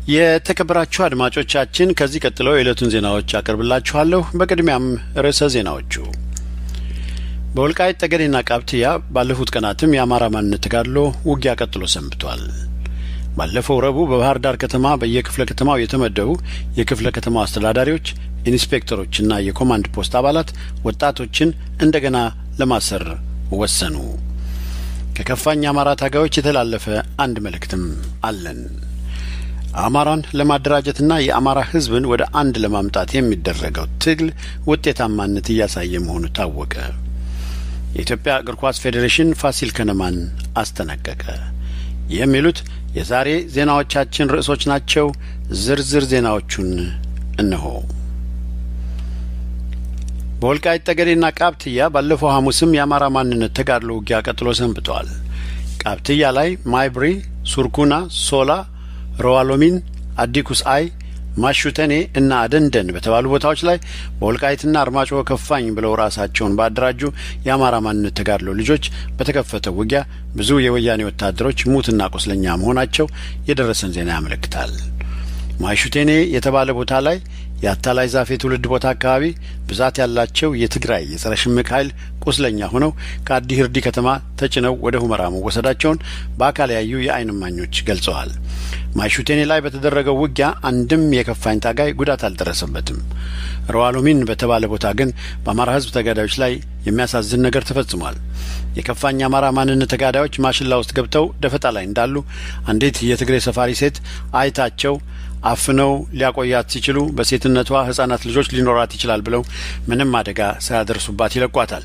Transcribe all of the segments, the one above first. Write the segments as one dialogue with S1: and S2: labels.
S1: የተከበራችሁ አድማጮቻችን ከዚህ ቀጥሎ የዕለቱን ዜናዎች አቀርብላችኋለሁ። በቅድሚያም ርዕሰ ዜናዎቹ። በወልቃይት ጠገዴና ቃብቲያ ባለፉት ቀናትም የአማራ ማንነት ተጋድሎ ውጊያ ቀጥሎ ሰንብቷል። ባለፈው ረቡዕ በባህር ዳር ከተማ በየክፍለ ከተማው የተመደቡ የክፍለ ከተማው አስተዳዳሪዎች፣ ኢንስፔክተሮችና የኮማንድ ፖስት አባላት ወጣቶችን እንደገና ለማሰር ወሰኑ። ከከፋኝ አማራ ታጋዮች የተላለፈ አንድ መልእክትም አለን። አማራን ለማደራጀትና የአማራ ሕዝብን ወደ አንድ ለማምጣት የሚደረገው ትግል ውጤታማነት እያሳየ መሆኑ ታወቀ። የኢትዮጵያ እግር ኳስ ፌዴሬሽን ፋሲል ከነማን አስጠነቀቀ። የሚሉት የዛሬ ዜናዎቻችን ርዕሶች ናቸው። ዝርዝር ዜናዎቹን እነሆ። በወልቃይት ጠገዴና ቃብቲያ ባለፈው ሐሙስም የአማራ ማንነት ተጋድሎ ውጊያ ቀጥሎ ሰንብቷል። ቃብቲያ ላይ ማይብሪ፣ ሱርኩና፣ ሶላ፣ ሮዋሎሚን፣ አዲኩስአይ፣ ማሹተኔ እና አደንደን በተባሉ ቦታዎች ላይ በወልቃይትና አርማጭሆ ከፋኝ ብለው ራሳቸውን ባደራጁ የአማራ ማንነት ተጋድሎ ልጆች በተከፈተው ውጊያ ብዙ የወያኔ ወታደሮች ሙትና ቆስለኛ መሆናቸው የደረሰን ዜና ያመለክታል። ማሹቴኔ የተባለ ቦታ ላይ የአታላይ ዛፍ የትውልድ ቦታ አካባቢ ብዛት ያላቸው የትግራይ የጸረ ሽምቅ ኃይል ቁስለኛ ሆነው ከአዲ ህርዲ ከተማ ተጭነው ወደ ሁመራ መወሰዳቸውን በአካል ያዩ የዓይን እማኞች ገልጸዋል። ማሹቴኔ ላይ በተደረገው ውጊያ አንድም የከፋኝ ታጋይ ጉዳት አልደረሰበትም። ሮዋሎሚን በተባለ ቦታ ግን በአማራ ሕዝብ ተጋዳዮች ላይ የሚያሳዝን ነገር ተፈጽሟል። የከፋኝ አማራ ማንነት ተጋዳዮች ማሽላ ውስጥ ገብተው ደፈጣ ላይ እንዳሉ አንዲት የትግሬ ሰፋሪ ሴት አይታቸው አፍነው ሊያቆያት ሲችሉ በሴትነቷ ሕፃናት ልጆች ሊኖራት ይችላል ብለው ምንም አደጋ ሳያደርሱባት ይለቋታል።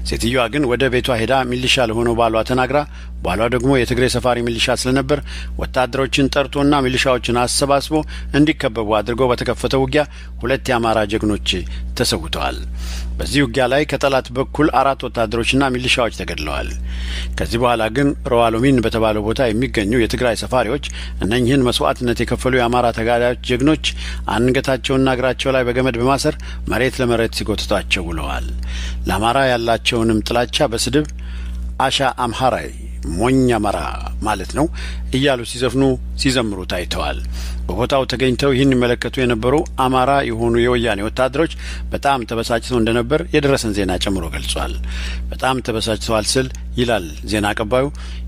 S1: ሴትዮዋ ግን ወደ ቤቷ ሄዳ ሚሊሻ ለሆነው ባሏ ተናግራ ባሏ ደግሞ የትግሬ ሰፋሪ ሚሊሻ ስለነበር ወታደሮችን ጠርቶና ሚሊሻዎችን አሰባስቦ እንዲከበቡ አድርጎ በተከፈተው ውጊያ 2 የአማራ ጀግኖች ተሰውተዋል። በዚህ ውጊያ ላይ ከጠላት በኩል 4 ወታደሮችና ሚሊሻዎች ተገድለዋል። ከዚህ በኋላ ግን ሮዋሎሚን በተባለው ቦታ የሚገኙ የትግራይ ሰፋሪዎች እነኚህን መስዋዕትነት የከፈሉ የአማራ ተጋዳዮች ጀግኖች አንገታቸውና እግራቸው ላይ በገመድ በማሰር መሬት ለመሬት ሲጎትቷቸው ውለዋል። ለአማራ ያላቸውንም ጥላቻ በስድብ አሻ አምሃራይ ሞኝ አማራ ማለት ነው እያሉ ሲዘምሩ ታይተዋል። በቦታው ተገኝተው ይህን ይመለከቱ የነበሩ አማራ የሆኑ የወያኔ ወታደሮች በጣም ተበሳጭተው እንደነበር የደረሰን ዜና ጨምሮ ገልጿል። በጣም ተበሳጭተዋል ስል ይላል ዜና አቀባዩ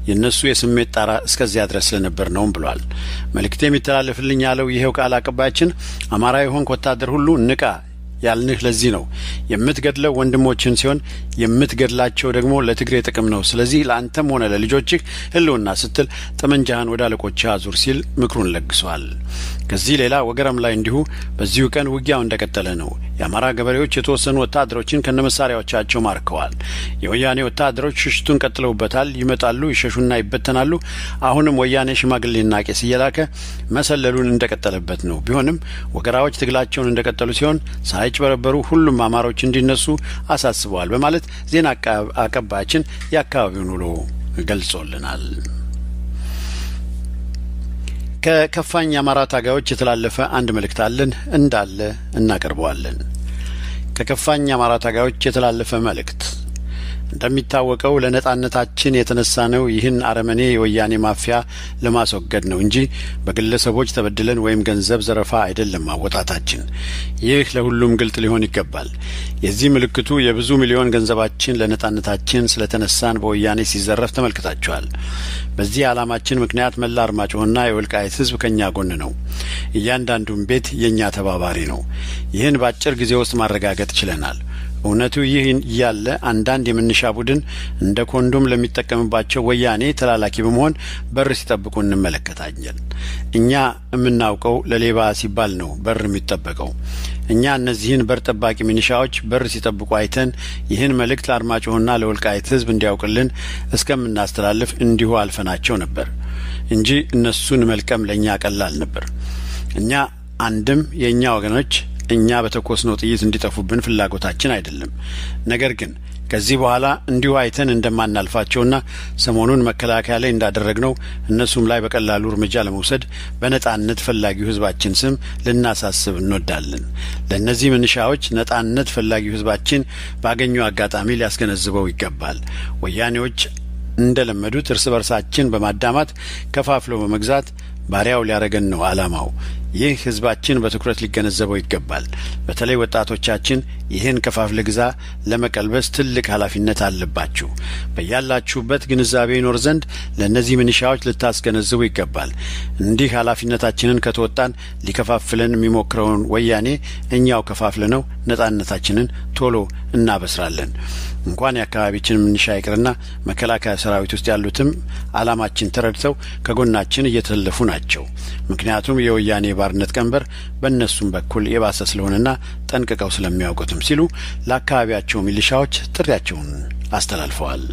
S1: የነሱ የስሜት ጣራ እስከዚያ ድረስ ስለነበር ነው ብሏል። መልእክቴ የሚተላለፍልኝ ያለው ይሄው ቃል አቀባያችን አማራ የሆንክ ወታደር ሁሉ ንቃ ያልንህ ለዚህ ነው። የምትገድለው ወንድሞችን ሲሆን የምትገድላቸው ደግሞ ለትግሬ ጥቅም ነው። ስለዚህ ለአንተም ሆነ ለልጆችህ ህልውና ስትል ጠመንጃህን ወደ አለቆችህ አዙር ሲል ምክሩን ለግሷል። ከዚህ ሌላ ወገረም ላይ እንዲሁ በዚሁ ቀን ውጊያው እንደቀጠለ ነው። የአማራ ገበሬዎች የተወሰኑ ወታደሮችን ከነመሳሪያዎቻቸው ማርከዋል። የወያኔ ወታደሮች ሽሽቱን ቀጥለውበታል። ይመጣሉ፣ ይሸሹና ይበተናሉ። አሁንም ወያኔ ሽማግሌና ቄስ እየላከ መሰለሉን እንደቀጠለበት ነው። ቢሆንም ወገራዎች ትግላቸውን እንደቀጠሉ ሲሆን ሳይጭበረበሩ ሁሉም አማሮች እንዲነሱ አሳስበዋል በማለት ዜና አቀባያችን የአካባቢውን ውሎ ገልጾልናል። ከከፋኝ አማራ ታጋዮች የተላለፈ አንድ መልእክት አለን እንዳለ እናቀርበዋለን። ከከፋኝ አማራ ታጋዮች የተላለፈ መልእክት እንደሚታወቀው ለነጻነታችን የተነሳ ነው። ይህን አረመኔ የወያኔ ማፊያ ለማስወገድ ነው እንጂ በግለሰቦች ተበድለን ወይም ገንዘብ ዘረፋ አይደለም ማወጣታችን። ይህ ለሁሉም ግልጥ ሊሆን ይገባል። የዚህ ምልክቱ የብዙ ሚሊዮን ገንዘባችን ለነጻነታችን ስለተነሳን በወያኔ ሲዘረፍ ተመልክታችኋል። በዚህ ዓላማችን ምክንያት መላ አርማጭሆና የወልቃይት ሕዝብ ከኛ ጎን ነው። እያንዳንዱም ቤት የኛ ተባባሪ ነው። ይህን በአጭር ጊዜ ውስጥ ማረጋገጥ ችለናል። እውነቱ ይህ ያለ አንዳንድ የምንሻ ቡድን እንደ ኮንዶም ለሚጠቀምባቸው ወያኔ ተላላኪ በመሆን በር ሲጠብቁ እንመለከታለን። እኛ የምናውቀው ለሌባ ሲባል ነው በር የሚጠበቀው። እኛ እነዚህን በር ጠባቂ ሚኒሻዎች በር ሲጠብቁ አይተን ይህን መልእክት ለአርማጭሆና ለወልቃይት ሕዝብ እንዲያውቅልን እስከምናስተላልፍ እንዲሁ አልፈናቸው ነበር እንጂ እነሱን መልቀም ለእኛ ቀላል ነበር። እኛ አንድም የእኛ ወገኖች እኛ በተኮስነው ጥይት እንዲጠፉብን ፍላጎታችን አይደለም። ነገር ግን ከዚህ በኋላ እንዲሁ አይተን እንደማናልፋቸውና ሰሞኑን መከላከያ ላይ እንዳደረግነው እነሱም ላይ በቀላሉ እርምጃ ለመውሰድ በነጻነት ፈላጊው ህዝባችን ስም ልናሳስብ እንወዳለን። ለነዚህ ምንሻዎች ነጻነት ፈላጊው ህዝባችን ባገኘው አጋጣሚ ሊያስገነዝበው ይገባል። ወያኔዎች እንደለመዱት እርስ በርሳችን በማዳማት ከፋፍለው በመግዛት ባሪያው ሊያረገን ነው ዓላማው። ይህ ህዝባችን በትኩረት ሊገነዘበው ይገባል። በተለይ ወጣቶቻችን ይህን ከፋፍለ ግዛ ለመቀልበስ ትልቅ ኃላፊነት አለባችሁ። በያላችሁበት ግንዛቤ ይኖር ዘንድ ለእነዚህ ምንሻዎች ልታስገነዝቡ ይገባል። እንዲህ ኃላፊነታችንን ከተወጣን ሊከፋፍለን የሚሞክረውን ወያኔ እኛው ከፋፍለ ነው ነጻነታችንን ቶሎ እናበስራለን። እንኳን የአካባቢችን ምንሻ ይቅርና መከላከያ ሰራዊት ውስጥ ያሉትም ዓላማችን ተረድተው ከጎናችን እየተሰለፉ ናቸው። ምክንያቱም የወያኔ ባርነት ቀንበር በእነሱም በኩል የባሰ ስለሆነና ጠንቅቀው ስለሚያውቁትም ሲሉ ለአካባቢያቸው ሚሊሻዎች ጥሪያቸውን አስተላልፈዋል።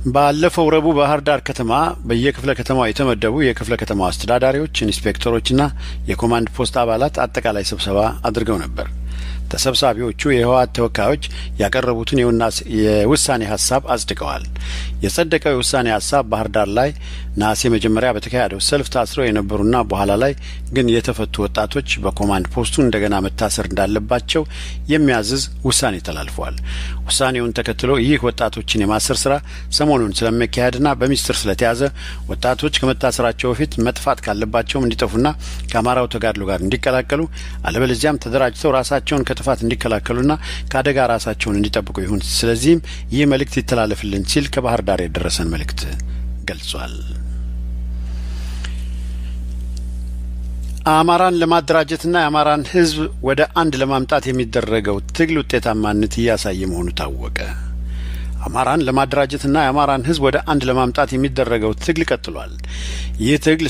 S1: ባለፈው ረቡዕ ባህር ዳር ከተማ በየክፍለ ከተማው የተመደቡ የክፍለ ከተማው አስተዳዳሪዎች፣ ኢንስፔክተሮችና የኮማንድ ፖስት አባላት አጠቃላይ ስብሰባ አድርገው ነበር። ተሰብሳቢዎቹ የህወሓት ተወካዮች ያቀረቡትን የውሳኔ ሀሳብ አጽድቀዋል። የጸደቀው የውሳኔ ሀሳብ ባህር ዳር ላይ ነሐሴ መጀመሪያ በተካሄደው ሰልፍ ታስረው የነበሩና በኋላ ላይ ግን የተፈቱ ወጣቶች በኮማንድ ፖስቱ እንደገና መታሰር እንዳለባቸው የሚያዝዝ ውሳኔ ተላልፏል። ውሳኔውን ተከትሎ ይህ ወጣቶችን የማሰር ስራ ሰሞኑን ስለሚካሄድና በሚስጥር ስለተያዘ ወጣቶች ከመታሰራቸው በፊት መጥፋት ካለባቸውም እንዲጠፉና ከአማራው ተጋድሎ ጋር እንዲቀላቀሉ አለበለዚያም ተደራጅተው ራሳቸውን ከጥፋት እንዲከላከሉና ከአደጋ ራሳቸውን እንዲጠብቁ ይሁን። ስለዚህም ይህ መልእክት ይተላለፍልን ሲል ከባህር ዳር የደረሰን መልእክት ገልጿል። አማራን ለማደራጀትና የአማራን ህዝብ ወደ አንድ ለማምጣት የሚደረገው ትግል ውጤታማነት እያሳየ መሆኑ ታወቀ። አማራን ለማደራጀትና የአማራን ህዝብ ወደ አንድ ለማምጣት የሚደረገው ትግል ቀጥሏል። ይህ ትግል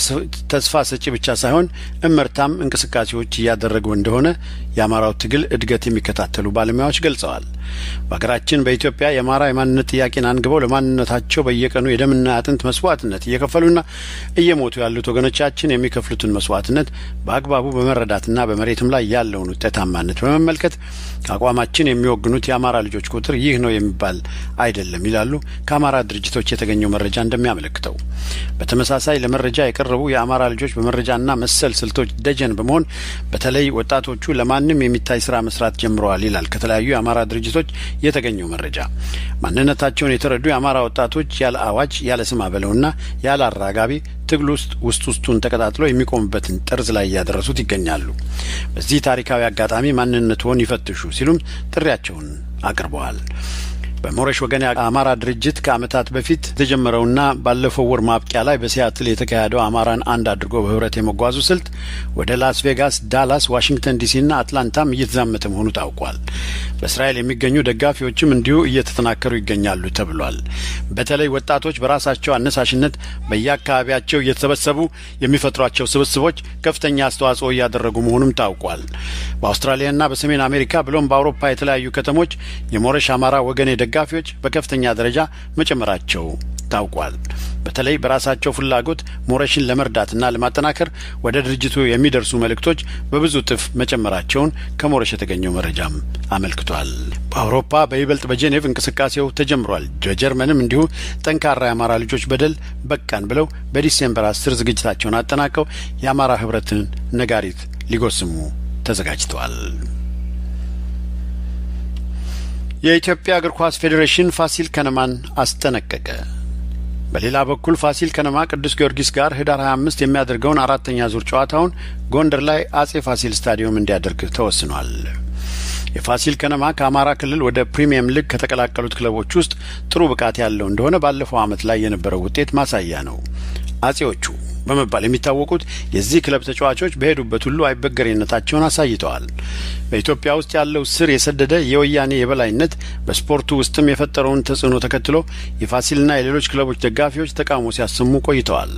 S1: ተስፋ ሰጪ ብቻ ሳይሆን እመርታም እንቅስቃሴዎች እያደረጉ እንደሆነ የአማራው ትግል እድገት የሚከታተሉ ባለሙያዎች ገልጸዋል። በሀገራችን በኢትዮጵያ የአማራ የማንነት ጥያቄን አንግበው ለማንነታቸው በየቀኑ የደምና አጥንት መስዋዕትነት እየከፈሉና እየሞቱ ያሉት ወገኖቻችን የሚከፍሉትን መስዋዕትነት በአግባቡ በመረዳትና በመሬትም ላይ ያለውን ውጤታማነት በመመልከት አቋማችን የሚወግኑት የአማራ ልጆች ቁጥር ይህ ነው የሚባል አይደለም ይላሉ ከአማራ ድርጅቶች የተገኘው መረጃ እንደሚያመለክተው። በተመሳሳይ ለመረጃ የቀረቡ የአማራ ልጆች በመረጃና መሰል ስልቶች ደጀን በመሆን በተለይ ወጣቶቹ ለማንም የሚታይ ስራ መስራት ጀምረዋል ይላል ከተለያዩ የአማራ ድርጅቶች የተገኘው መረጃ። ማንነታቸውን የተረዱ የአማራ ወጣቶች ያለ አዋጅ ያለ ስም አበለውና ያለ አራጋቢ ትግል ውስጡን ተቀጣጥለው የሚቆሙበትን ጠርዝ ላይ ያደረሱት ይገኛሉ። በዚህ ታሪካዊ አጋጣሚ ማንነትዎን ይፈትሹ ሲሉም ጥሪያቸውን አቅርበዋል። በሞረሽ ወገን የአማራ ድርጅት ከዓመታት በፊት የተጀመረውና ባለፈው ወር ማብቂያ ላይ በሲያትል የተካሄደው አማራን አንድ አድርጎ በህብረት የመጓዙ ስልት ወደ ላስ ቬጋስ፣ ዳላስ፣ ዋሽንግተን ዲሲና አትላንታም እየተዛመተ መሆኑ ታውቋል። በእስራኤል የሚገኙ ደጋፊዎችም እንዲሁ እየተጠናከሩ ይገኛሉ ተብሏል። በተለይ ወጣቶች በራሳቸው አነሳሽነት በየአካባቢያቸው እየተሰበሰቡ የሚፈጥሯቸው ስብስቦች ከፍተኛ አስተዋጽኦ እያደረጉ መሆኑም ታውቋል። በአውስትራሊያና በሰሜን አሜሪካ ብሎም በአውሮፓ የተለያዩ ከተሞች የሞረሽ አማራ ወገን ደጋፊዎች በከፍተኛ ደረጃ መጨመራቸው ታውቋል። በተለይ በራሳቸው ፍላጎት ሞረሽን ለመርዳትና ለማጠናከር ወደ ድርጅቱ የሚደርሱ መልእክቶች በብዙ እጥፍ መጨመራቸውን ከሞረሽ የተገኘው መረጃም አመልክቷል። በአውሮፓ በይበልጥ በጄኔቭ እንቅስቃሴው ተጀምሯል። በጀርመንም እንዲሁ ጠንካራ የአማራ ልጆች በደል በቃን ብለው በዲሴምበር 10 ዝግጅታቸውን አጠናቀው የአማራ ህብረትን ነጋሪት ሊጎስሙ ተዘጋጅተዋል። የኢትዮጵያ እግር ኳስ ፌዴሬሽን ፋሲል ከነማን አስጠነቀቀ። በሌላ በኩል ፋሲል ከነማ ቅዱስ ጊዮርጊስ ጋር ህዳር 25 የሚያደርገውን አራተኛ ዙር ጨዋታውን ጎንደር ላይ አጼ ፋሲል ስታዲየም እንዲያደርግ ተወስኗል። የፋሲል ከነማ ከአማራ ክልል ወደ ፕሪሚየር ሊግ ከተቀላቀሉት ክለቦች ውስጥ ጥሩ ብቃት ያለው እንደሆነ ባለፈው ዓመት ላይ የነበረው ውጤት ማሳያ ነው። አጼዎቹ በመባል የሚታወቁት የዚህ ክለብ ተጫዋቾች በሄዱበት ሁሉ አይበገሬነታቸውን አሳይተዋል። በኢትዮጵያ ውስጥ ያለው ስር የሰደደ የወያኔ የበላይነት በስፖርቱ ውስጥም የፈጠረውን ተጽዕኖ ተከትሎ የፋሲልና የሌሎች ክለቦች ደጋፊዎች ተቃውሞ ሲያሰሙ ቆይተዋል።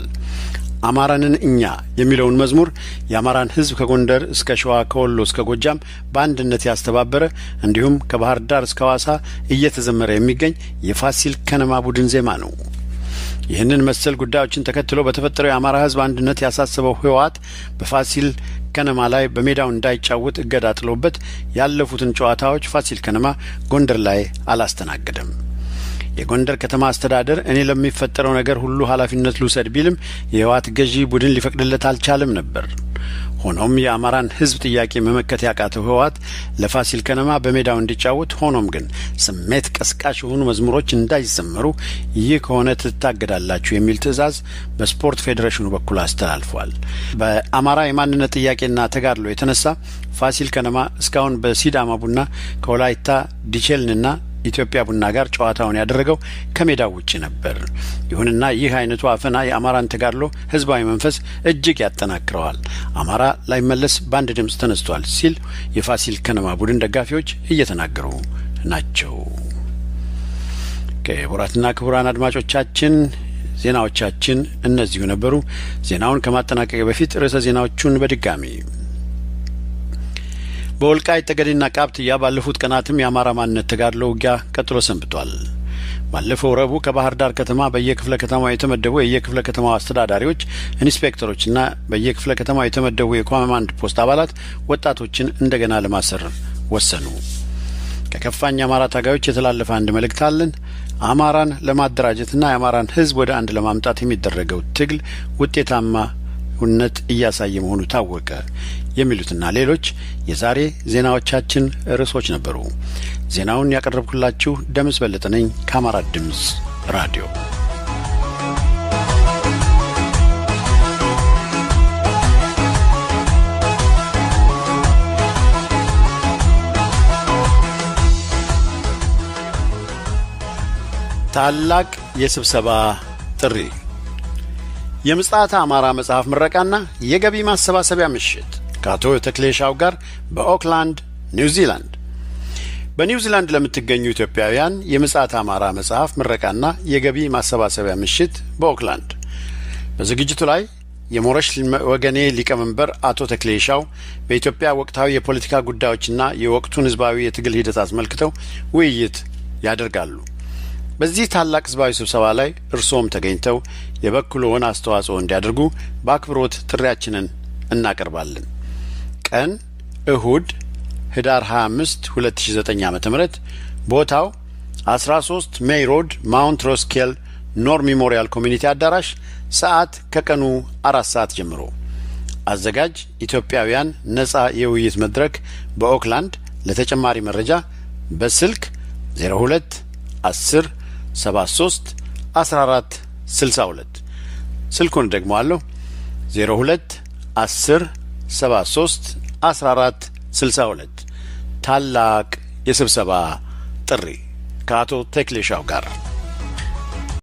S1: አማራንን እኛ የሚለውን መዝሙር የአማራን ህዝብ ከጎንደር እስከ ሸዋ ከወሎ እስከ ጎጃም በአንድነት ያስተባበረ እንዲሁም ከባህር ዳር እስከ ሐዋሳ እየተዘመረ የሚገኝ የፋሲል ከነማ ቡድን ዜማ ነው። ይህንን መሰል ጉዳዮችን ተከትሎ በተፈጠረው የአማራ ህዝብ አንድነት ያሳሰበው ህወሓት በፋሲል ከነማ ላይ በሜዳው እንዳይጫወት እገዳ ጥሎበት ያለፉትን ጨዋታዎች ፋሲል ከነማ ጎንደር ላይ አላስተናገደም። የጎንደር ከተማ አስተዳደር እኔ ለሚፈጠረው ነገር ሁሉ ኃላፊነት ልውሰድ ቢልም የህወሓት ገዢ ቡድን ሊፈቅድለት አልቻለም ነበር። ሆኖም የአማራን ህዝብ ጥያቄ መመከት ያቃተው ህወሓት ለፋሲል ከነማ በሜዳው እንዲጫወት፣ ሆኖም ግን ስሜት ቀስቃሽ የሆኑ መዝሙሮች እንዳይዘመሩ ይህ ከሆነ ትታገዳላችሁ የሚል ትዕዛዝ በስፖርት ፌዴሬሽኑ በኩል አስተላልፏል። በአማራ የማንነት ጥያቄና ተጋድሎ የተነሳ ፋሲል ከነማ እስካሁን በሲዳማ ቡና ከወላይታ ዲቼልንና ኢትዮጵያ ቡና ጋር ጨዋታውን ያደረገው ከሜዳው ውጪ ነበር። ይሁንና ይህ አይነቱ አፈና የአማራን ተጋድሎ ህዝባዊ መንፈስ እጅግ ያጠናክረዋል። አማራ ላይመለስ በአንድ ድምጽ ተነስቷል ሲል የፋሲል ከነማ ቡድን ደጋፊዎች እየተናገሩ ናቸው። ክቡራትና ክቡራን አድማጮቻችን ዜናዎቻችን እነዚሁ ነበሩ። ዜናውን ከማጠናቀቅ በፊት ርዕሰ ዜናዎቹን በድጋሚ በወልቃይት ጠገዴና ቃብትያ ባለፉት ቀናትም የአማራ ማንነት ተጋድሎ ውጊያ ቀጥሎ ሰንብቷል። ባለፈው ረቡዕ ከባህር ዳር ከተማ በየክፍለ ከተማው የተመደቡ የየክፍለ ከተማው አስተዳዳሪዎች፣ ኢንስፔክተሮችና በየክፍለ ከተማው የተመደቡ የኮማንድ ፖስት አባላት ወጣቶችን እንደገና ለማሰር ወሰኑ። ከከፋኝ አማራ ታጋዮች የተላለፈ አንድ መልእክት አለን። አማራን ለማደራጀትና የአማራን ህዝብ ወደ አንድ ለማምጣት የሚደረገው ትግል ውጤታማነት እያሳየ መሆኑ ታወቀ። የሚሉትና ሌሎች የዛሬ ዜናዎቻችን ርዕሶች ነበሩ። ዜናውን ያቀረብኩላችሁ ደምስ በለጠ ነኝ ከአማራ ድምጽ ራዲዮ። ታላቅ የስብሰባ ጥሪ፣ የምጽአተ አማራ መጽሐፍ ምረቃና የገቢ ማሰባሰቢያ ምሽት ከአቶ ተክሌሻው ጋር በኦክላንድ ኒውዚላንድ። በኒውዚላንድ ለምትገኙ ኢትዮጵያውያን የምጽአተ አማራ መጽሐፍ ምረቃና የገቢ ማሰባሰቢያ ምሽት በኦክላንድ። በዝግጅቱ ላይ የሞረሽ ወገኔ ሊቀመንበር አቶ ተክሌሻው በኢትዮጵያ ወቅታዊ የፖለቲካ ጉዳዮችና የወቅቱን ህዝባዊ የትግል ሂደት አስመልክተው ውይይት ያደርጋሉ። በዚህ ታላቅ ህዝባዊ ስብሰባ ላይ እርሶም ተገኝተው የበኩልዎን አስተዋጽኦ እንዲያደርጉ በአክብሮት ጥሪያችንን እናቀርባለን። ቀን እሁድ ህዳር 25 2009 ዓ.ም፣ ቦታው 13 ሜይ ሮድ ማውንት ሮስኬል ኖር ሜሞሪያል ኮሚኒቲ አዳራሽ፣ ሰዓት ከቀኑ 4 ሰዓት ጀምሮ። አዘጋጅ ኢትዮጵያውያን ነጻ የውይይት መድረክ በኦክላንድ። ለተጨማሪ መረጃ በስልክ 02 10 73 14 62 ስልኩን ደግሞ አለው 02 10 73 14 62 ታላቅ የስብሰባ ጥሪ ከአቶ ተክሌሻው ጋር